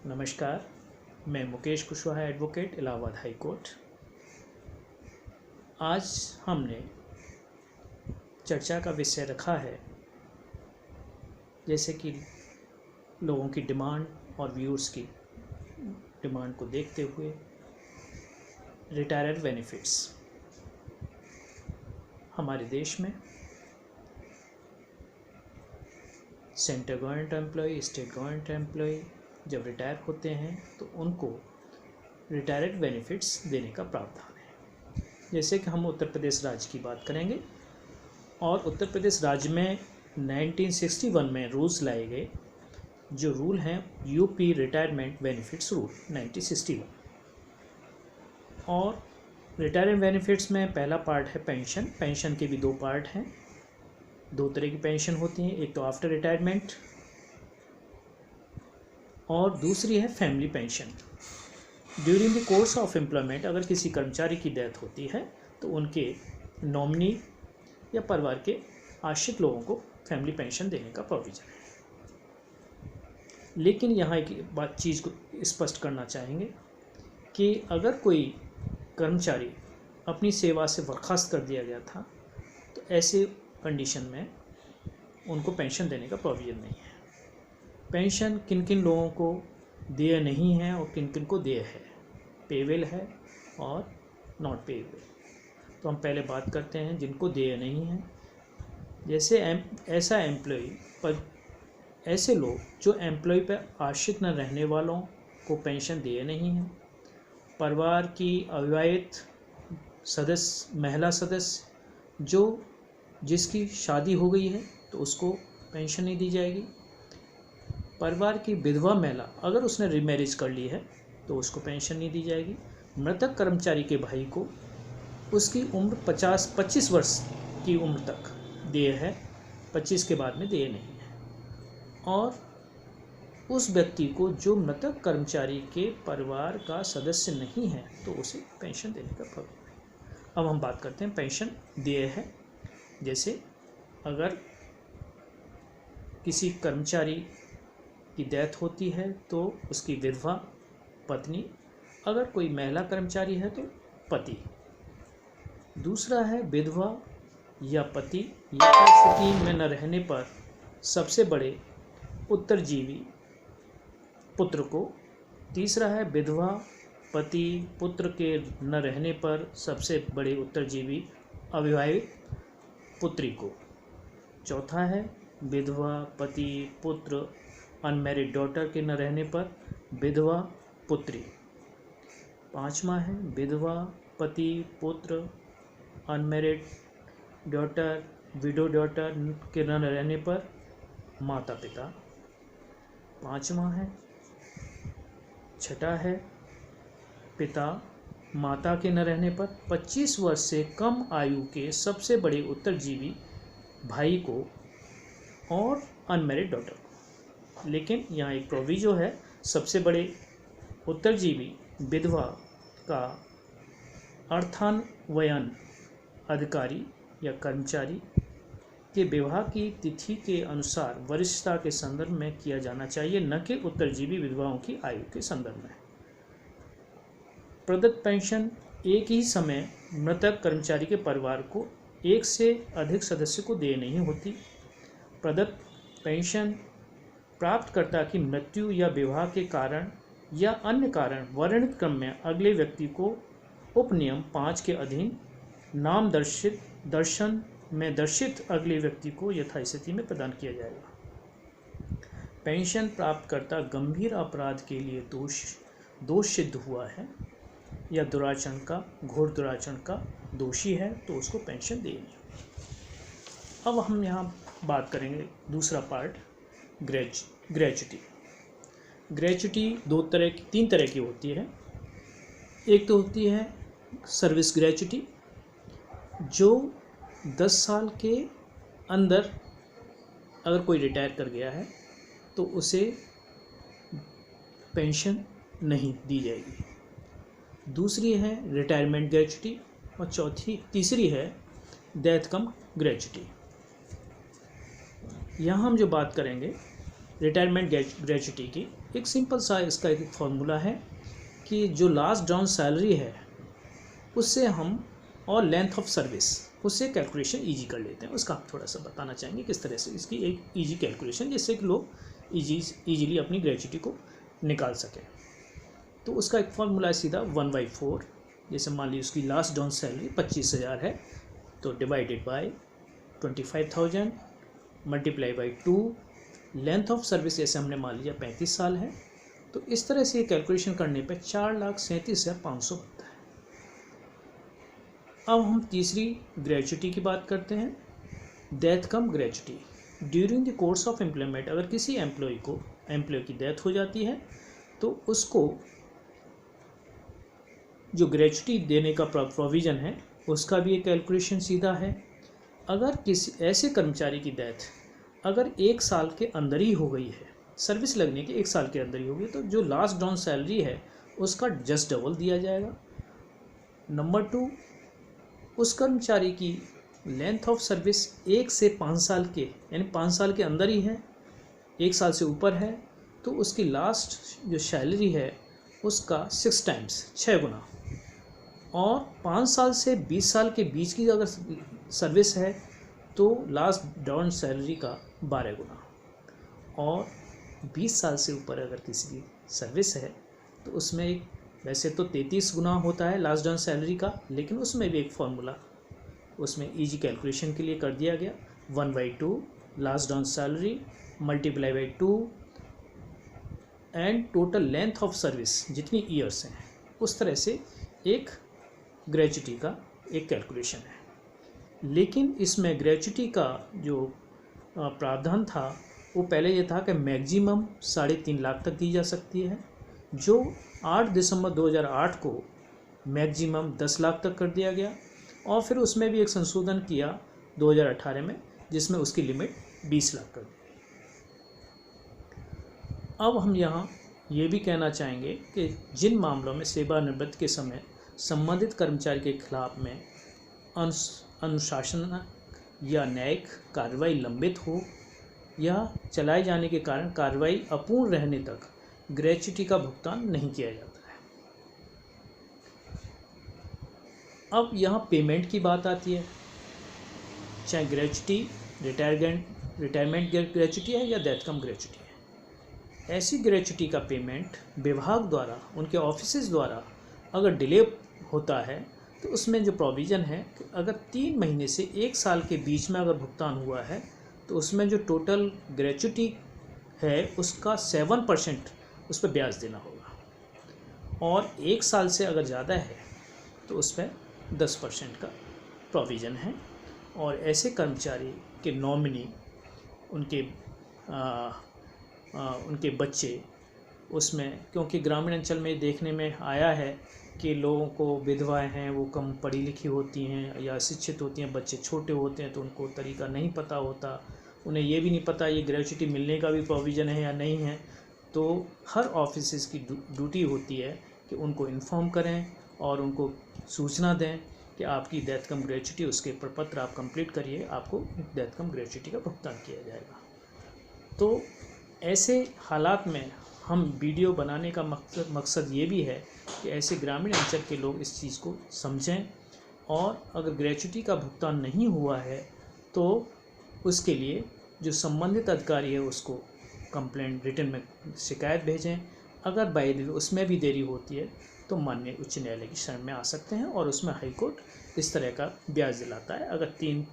नमस्कार। मैं Mukesh Kushwaha advocate, Allahabad high court. आज हमने चर्चा का विषय रखा है, जैसे कि लोगों की डिमांड और व्यूअर्स की डिमांड को देखते हुए रिटायरर बेनिफिट्स। हमारे देश में central government employ, state government employ जब रिटायर होते हैं तो उनको रिटायरड बेनिफिट्स देने का प्रावधान है। जैसे कि हम उत्तर प्रदेश राज्य की बात करेंगे, और उत्तर प्रदेश राज्य में 1961 में रूल्स लाए गए। जो रूल हैं यूपी रिटायरमेंट बेनिफिट्स रूल 1961। और रिटायरमेंट बेनिफिट्स में पहला पार्ट है पेंशन। पेंशन के भी दो पार्ट हैं। दो तरह की पेंशन होती हैं, एक तो आफ्टर रिटायरमेंट और दूसरी है family pension. During the course of employment अगर किसी कर्मचारी की डेथ होती है तो उनके नॉमिनी या परिवार के आश्रित लोगों को फैमिली पेंशन देने का प्रोविज़न है। लेकिन यहाँ एक चीज़ को स्पष्ट करना चाहेंगे कि अगर कोई कर्मचारी अपनी सेवा से बर्खास्त कर दिया गया था तो ऐसे कंडीशन में उनको पेंशन देने का प्रोविज़न नहीं है। पेंशन किन किन लोगों को देय नहीं है और किन किन को देय है, पेवेल है और नॉट पेवेल। तो हम पहले बात करते हैं जिनको देय नहीं है। जैसे ऐसा एम्प्लॉय पर ऐसे लोग जो एम्प्लॉय पर आश्रित न रहने वालों को पेंशन देय नहीं है। परिवार की अविवाहित सदस्य, महिला सदस्य जिसकी शादी हो गई है तो उसको पेंशन नहीं दी जाएगी। परिवार की विधवा महिला अगर उसने रीमैरिज कर ली है तो उसको पेंशन नहीं दी जाएगी। मृतक कर्मचारी के भाई को उसकी उम्र 25 वर्ष की उम्र तक देय है, 25 के बाद में देय नहीं है। और उस व्यक्ति को जो मृतक कर्मचारी के परिवार का सदस्य नहीं है तो उसे पेंशन देने का प्रावधान है। अब हम बात करते हैं पेंशन देय है। जैसे अगर किसी कर्मचारी की डेथ होती है तो उसकी विधवा, पत्नी, अगर कोई महिला कर्मचारी है तो पति। दूसरा है विधवा या पति या स्थिति में न रहने पर सबसे बड़े उत्तरजीवी पुत्र को। तीसरा है विधवा, पति, पुत्र के न रहने पर सबसे बड़े उत्तरजीवी अविवाहित पुत्री को। चौथा है विधवा, पति, पुत्र, अनमैरिड डॉटर के न रहने पर विधवा पुत्री। पांचवा है विधवा, पति, पुत्र, अनमैरिड डॉटर, विडो डॉटर के न रहने पर माता पिता। पांचवा है, छठा है पिता, माता के न रहने पर 25 वर्ष से कम आयु के सबसे बड़े उत्तरजीवी भाई को और अनमैरिड डॉटर। लेकिन यहाँ एक प्रोविजो है, सबसे बड़े उत्तरजीवी विधवा का अर्थान्वयन अधिकारी या कर्मचारी के विवाह की तिथि के अनुसार वरिष्ठता के संदर्भ में किया जाना चाहिए, न कि उत्तरजीवी विधवाओं की आयु के संदर्भ में। प्रदत्त पेंशन एक ही समय मृतक कर्मचारी के परिवार को एक से अधिक सदस्य को देय नहीं होती। प्रदत्त पेंशन प्राप्तकर्ता की मृत्यु या विवाह के कारण या अन्य कारण वर्णित क्रम में अगले व्यक्ति को उपनियम 5 के अधीन नाम दर्शन में दर्शित अगले व्यक्ति को यथास्थिति में प्रदान किया जाएगा। पेंशन प्राप्तकर्ता गंभीर अपराध के लिए दोष सिद्ध हुआ है या घोर दुराचरण का दोषी है तो उसको पेंशन देनी। अब हम यहाँ बात करेंगे दूसरा पार्ट, ग्रेच्युटी। ग्रेच्युटी तीन तरह की होती है। एक तो होती है सर्विस ग्रेच्युटी, जो 10 साल के अंदर अगर कोई रिटायर कर गया है तो उसे पेंशन नहीं दी जाएगी। दूसरी है रिटायरमेंट ग्रेच्युटी और तीसरी है डेथ कम ग्रेच्युटी। यहाँ हम जो बात करेंगे रिटायरमेंट ग्रेच्युटी की, एक सिंपल सा इसका एक फॉर्मूला है कि जो लास्ट डाउन सैलरी है उससे हम और लेंथ ऑफ सर्विस उससे कैलकुलेशन इजी कर लेते हैं। उसका हम थोड़ा सा बताना चाहेंगे किस तरह से इसकी एक इजी कैलकुलेशन, जिससे कि लोग इजीली अपनी ग्रेच्युटी को निकाल सकें। तो उसका एक फॉर्मूला है सीधा 1/4। जैसे मान लीजिए उसकी लास्ट डाउन सैलरी 25,000 है, तो divided by 25,000 multiply by 2, length of service जैसे हमने मान लिया 35 साल है, तो इस तरह से कैलकुलेशन करने पे 4,37,500 बनता है। अब हम तीसरी ग्रेच्युटी की बात करते हैं, death come gratuity. During the course of employment अगर किसी एम्प्लॉय की डेथ हो जाती है तो उसको जो ग्रेच्युटी देने का प्रोविज़न है उसका भी एक कैलकुलेशन सीधा है। अगर किसी ऐसे कर्मचारी की डेथ अगर 1 साल के अंदर ही हो गई है, सर्विस लगने के 1 साल के अंदर ही हो गई, तो जो लास्ट डाउन सैलरी है उसका जस्ट डबल दिया जाएगा। नंबर 2, उस कर्मचारी की लेंथ ऑफ सर्विस 1 से 5 साल के यानी 5 साल के अंदर ही है, 1 साल से ऊपर है, तो उसकी लास्ट जो सैलरी है उसका 6 टाइम्स 6 गुना, और 5 साल से 20 साल के बीच की अगर सर्विस है तो लास्ट डाउन सैलरी का 12 गुना, और 20 साल से ऊपर अगर किसी की सर्विस है तो उसमें एक वैसे तो 33 गुना होता है लास्ट डाउन सैलरी का, लेकिन उसमें भी एक फॉर्मूला उसमें इजी कैलकुलेशन के लिए कर दिया गया। 1/2 last down salary multiply by 2 and total length of service जितनी ईयर्स हैं, उस तरह से एक ग्रेच्युटी का एक कैलकुलेशन है। लेकिन इसमें ग्रेच्युटी का जो प्रावधान था वो पहले ये था कि मैक्सिमम 3.5 लाख तक दी जा सकती है, जो 8 दिसंबर 2008 को मैक्सिमम 10 लाख तक कर दिया गया, और फिर उसमें भी एक संशोधन किया 2018 में जिसमें उसकी लिमिट 20 लाख कर दी। अब हम यहाँ ये भी कहना चाहेंगे कि जिन मामलों में सेवानिवृत्ति के समय संबंधित कर्मचारी के खिलाफ में अनुशासनात्मक या न्यायिक कार्रवाई लंबित हो या चलाए जाने के कारण कार्रवाई अपूर्ण रहने तक ग्रेच्युटी का भुगतान नहीं किया जाता है। अब यहाँ पेमेंट की बात आती है, चाहे ग्रेच्युटी रिटायरमेंट ग्रेच्युटी है या डेथ कम ग्रेच्युटी है। ऐसी ग्रेच्युटी का पेमेंट विभाग द्वारा उनके ऑफिसेज द्वारा अगर डिले होता है तो उसमें जो प्रोविज़न है कि अगर 3 महीने से 1 साल के बीच में अगर भुगतान हुआ है तो उसमें जो टोटल ग्रेच्युटी है उसका 7% उस पर ब्याज देना होगा, और 1 साल से अगर ज़्यादा है तो उस पर 10% का प्रोविज़न है। और ऐसे कर्मचारी के नॉमिनी उनके बच्चे उसमें, क्योंकि ग्रामीण अंचल में देखने में आया है कि लोगों को विधवाएं हैं वो कम पढ़ी लिखी होती हैं या शिक्षित होती हैं, बच्चे छोटे होते हैं तो उनको तरीका नहीं पता होता, उन्हें ये भी नहीं पता ये ग्रेच्युटी मिलने का भी प्रोविज़न है या नहीं है। तो हर ऑफिस की ड्यूटी होती है कि उनको इन्फॉर्म करें और उनको सूचना दें कि आपकी डेथ कम ग्रेच्युटी, उसके प्रपत्र आप कंप्लीट करिए, आपको डेथ कम ग्रेच्युटी का भुगतान किया जाएगा। तो ऐसे हालात में हम वीडियो बनाने का मकसद ये भी है कि ऐसे ग्रामीण अंचल के लोग इस चीज़ को समझें, और अगर ग्रेच्युटी का भुगतान नहीं हुआ है तो उसके लिए जो संबंधित अधिकारी है उसको कंप्लेंट रिटन में शिकायत भेजें। अगर बाय उसमें भी देरी होती है तो माननीय उच्च न्यायालय की शरण में आ सकते हैं, और उसमें हाई कोर्ट इस तरह का ब्याज दिलाता है। अगर 3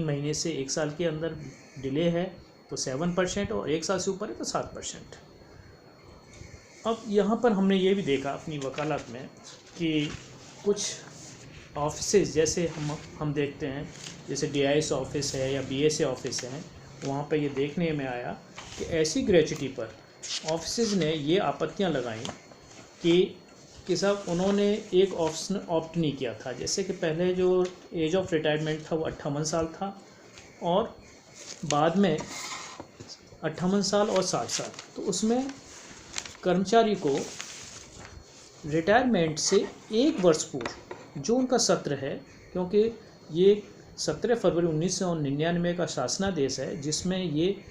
महीने से 1 साल के अंदर डिले है तो 7%, और 1 साल से ऊपर है तो 7%। अब यहाँ पर हमने ये भी देखा अपनी वकालत में कि कुछ ऑफिसेज जैसे हम देखते हैं, जैसे DIS ऑफिस है या BSA ऑफिस है, वहाँ पर ये देखने में आया कि ऐसी ग्रेच्युटी पर ऑफिसेज ने ये आपत्तियाँ लगाई कि साहब उन्होंने एक ऑप्शन ऑप्ट नहीं किया था। जैसे कि पहले जो एज ऑफ रिटायरमेंट था वो 58 साल था, और बाद में 58 साल और 60 साल, तो उसमें कर्मचारी को रिटायरमेंट से 1 वर्ष पूर्व जो उनका सत्र है, क्योंकि ये 17 फरवरी 1999 का शासनादेश है जिसमें ये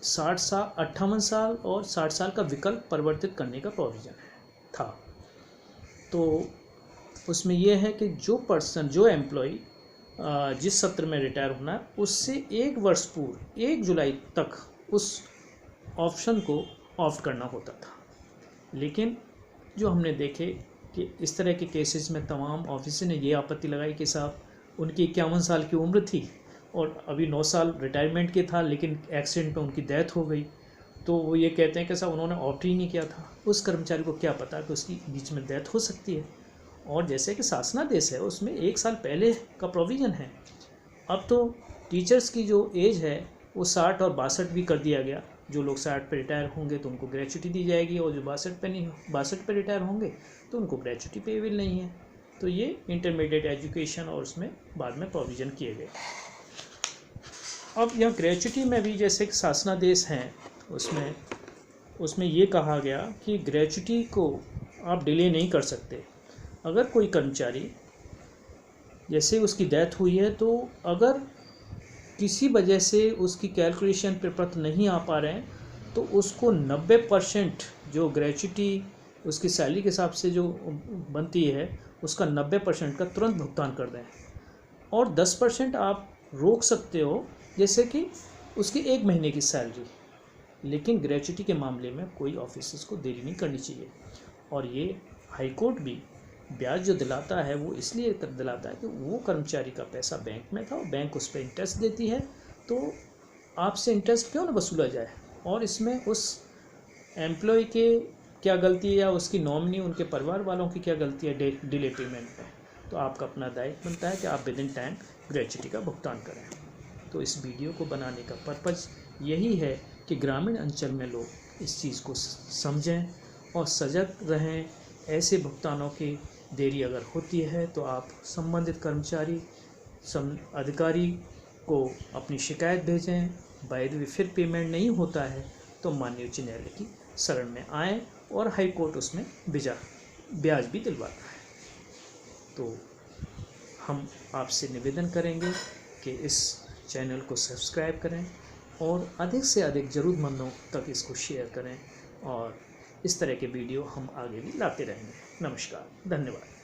60 साल, 58 साल और 60 साल का विकल्प परिवर्तित करने का प्रोविज़न था। तो उसमें यह है कि जो एम्प्लॉय जिस सत्र में रिटायर होना है उससे 1 वर्ष पूर्व 1 जुलाई तक उस ऑप्शन को ऑप्ट करना होता था। लेकिन जो हमने देखे कि इस तरह के केसेस में तमाम ऑफिसर ने ये आपत्ति लगाई कि साहब उनकी 51 साल की उम्र थी और अभी 9 साल रिटायरमेंट के था, लेकिन एक्सीडेंट में उनकी डेथ हो गई। तो वो ये कहते हैं कि साहब उन्होंने ऑप्ट ही नहीं किया था। उस कर्मचारी को क्या पता कि उसकी बीच में डेथ हो सकती है। और जैसे कि शासनादेश है उसमें 1 साल पहले का प्रोविज़न है। अब तो टीचर्स की जो एज है वो 60 और 62 भी कर दिया गया। जो लोग 60 पे रिटायर होंगे तो उनको ग्रेच्युटी दी जाएगी, और जो 62 पे रिटायर होंगे तो उनको ग्रेच्युटी पेबल नहीं है। तो ये इंटरमीडिएट एजुकेशन और उसमें बाद में प्रोविज़न किए गए। अब यह ग्रेच्युटी में भी जैसे कि शासनादेश हैं उसमें ये कहा गया कि ग्रेच्युटी को आप डिले नहीं कर सकते। अगर कोई कर्मचारी जैसे उसकी डेथ हुई है तो अगर किसी वजह से उसकी कैलकुलेशन पे पत्र नहीं आ पा रहे हैं तो उसको 90% जो ग्रेच्युटी उसकी सैलरी के हिसाब से जो बनती है उसका 90% का तुरंत भुगतान कर दें, और 10% आप रोक सकते हो, जैसे कि उसकी 1 महीने की सैलरी। लेकिन ग्रेच्युटी के मामले में कोई ऑफिसर्स को देरी नहीं करनी चाहिए। और ये हाई कोर्ट भी ब्याज जो दिलाता है वो इसलिए दिलाता है कि वो कर्मचारी का पैसा बैंक में था और बैंक उस पर इंटरेस्ट देती है, तो आपसे इंटरेस्ट क्यों ना वसूला जाए। और इसमें उस एम्प्लॉय के क्या गलती है या उसकी नॉमिनी उनके परिवार वालों की क्या गलती है डिले पेमेंट में, तो आपका अपना दायित्व बनता है कि आप विद इन टाइम ग्रेच्युटी का भुगतान करें। तो इस वीडियो को बनाने का पर्पज़ यही है कि ग्रामीण अंचल में लोग इस चीज़ को समझें और सजग रहें। ऐसे भुगतानों की देरी अगर होती है तो आप संबंधित कर्मचारी अधिकारी को अपनी शिकायत भेजें। बाय द वे फिर पेमेंट नहीं होता है तो माननीय उच्च न्यायालय की शरण में आएँ और हाई कोर्ट उसमें ब्याज भी दिलवाता है। तो हम आपसे निवेदन करेंगे कि इस चैनल को सब्सक्राइब करें और अधिक से अधिक ज़रूरतमंदों तक इसको शेयर करें, और इस तरह के वीडियो हम आगे भी लाते रहेंगे। नमस्कार, धन्यवाद।